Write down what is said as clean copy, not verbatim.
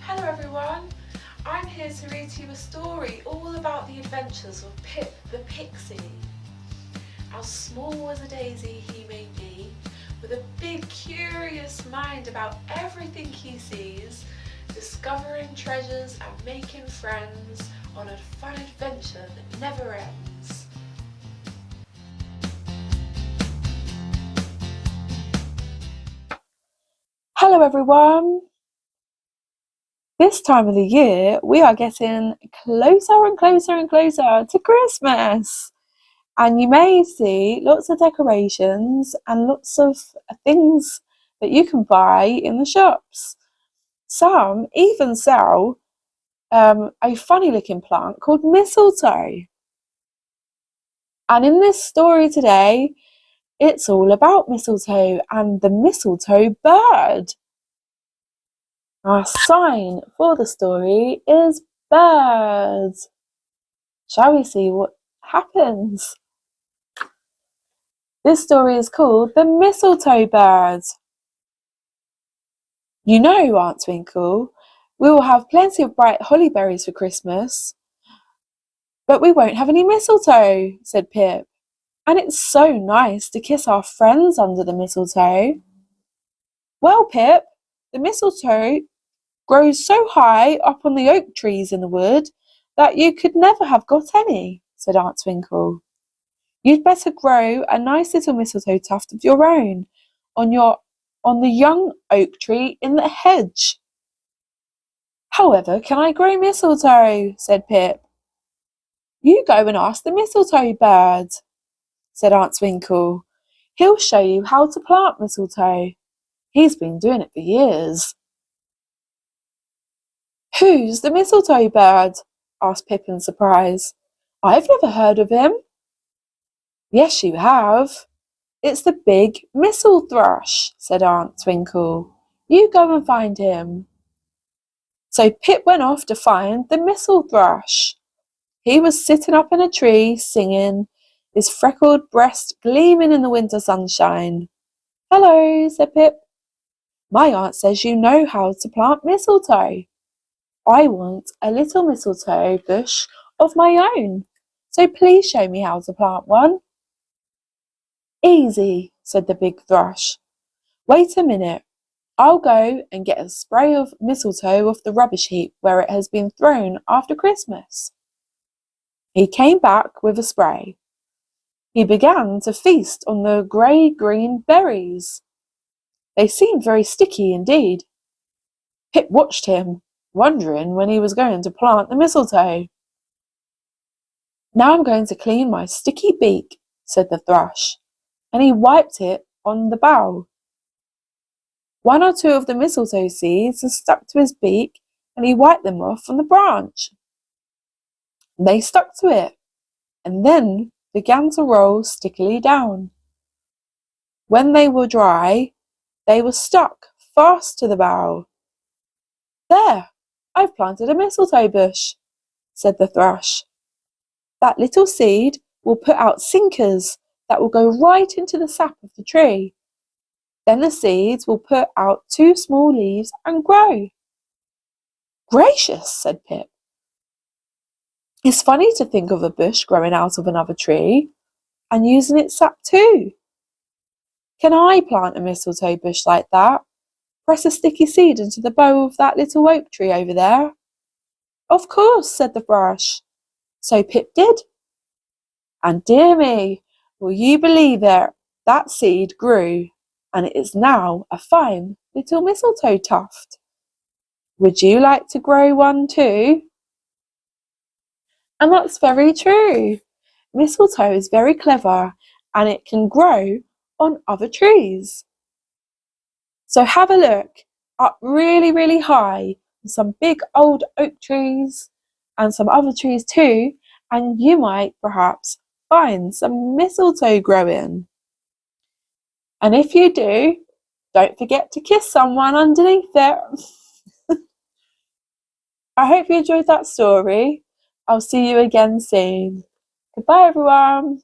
Hello everyone, I'm here to read to you a story all about the adventures of Pip the Pixie. As small as a daisy he may be, with a big curious mind about everything he sees, discovering treasures and making friends on a fun adventure that never ends. Hello everyone! This time of the year we are getting closer and closer and closer to Christmas, and you may see lots of decorations and lots of things that you can buy in the shops. Some even sell a funny looking plant called mistletoe. And in this story today it's all about mistletoe and the mistletoe bird. Our sign for the story is birds. Shall we see what happens? This story is called The Mistletoe Bird. You know, Aunt Twinkle, we will have plenty of bright holly berries for Christmas. But we won't have any mistletoe, said Pip. And it's so nice to kiss our friends under the mistletoe. Well, Pip, the mistletoe grows so high up on the oak trees in the wood that you could never have got any, said Aunt Twinkle. You'd better grow a nice little mistletoe tuft of your own on the young oak tree in the hedge. However can I grow mistletoe? Said Pip. You go and ask the mistletoe bird, said Aunt Twinkle. He'll show you how to plant mistletoe. He's been doing it for years. Who's the mistletoe bird? Asked Pip in surprise. I've never heard of him. Yes, you have. It's the big mistle thrush, said Aunt Twinkle. You go and find him. So Pip went off to find the mistle thrush. He was sitting up in a tree singing, his freckled breast gleaming in the winter sunshine. Hello, said Pip. My aunt says you know how to plant mistletoe. I want a little mistletoe bush of my own, so please show me how to plant one. Easy, said the big thrush. Wait a minute. I'll go and get a spray of mistletoe off the rubbish heap where it has been thrown after Christmas. He came back with a spray. He began to feast on the grey-green berries. They seemed very sticky indeed. Pip watched him, wondering when he was going to plant the mistletoe. Now I'm going to clean my sticky beak, said the thrush, and he wiped it on the bough. One or two of the mistletoe seeds had stuck to his beak, and he wiped them off from the branch. They stuck to it, and then began to roll stickily down. When they were dry, they were stuck fast to the bough. There, I've planted a mistletoe bush, said the thrush. That little seed will put out sinkers that will go right into the sap of the tree. Then the seeds will put out 2 small leaves and grow. Gracious, said Pip. It's funny to think of a bush growing out of another tree and using its sap too. Can I plant a mistletoe bush like that? Press a sticky seed into the bough of that little oak tree over there? Of course, said the thrush. So Pip did. And dear me, will you believe it? That seed grew, and it is now a fine little mistletoe tuft. Would you like to grow one too? And that's very true. Mistletoe is very clever, and it can grow on other trees. So have a look up really, really high, some big old oak trees and some other trees too, and you might perhaps find some mistletoe growing. And if you do, don't forget to kiss someone underneath it. I hope you enjoyed that story. I'll see you again soon. Goodbye everyone.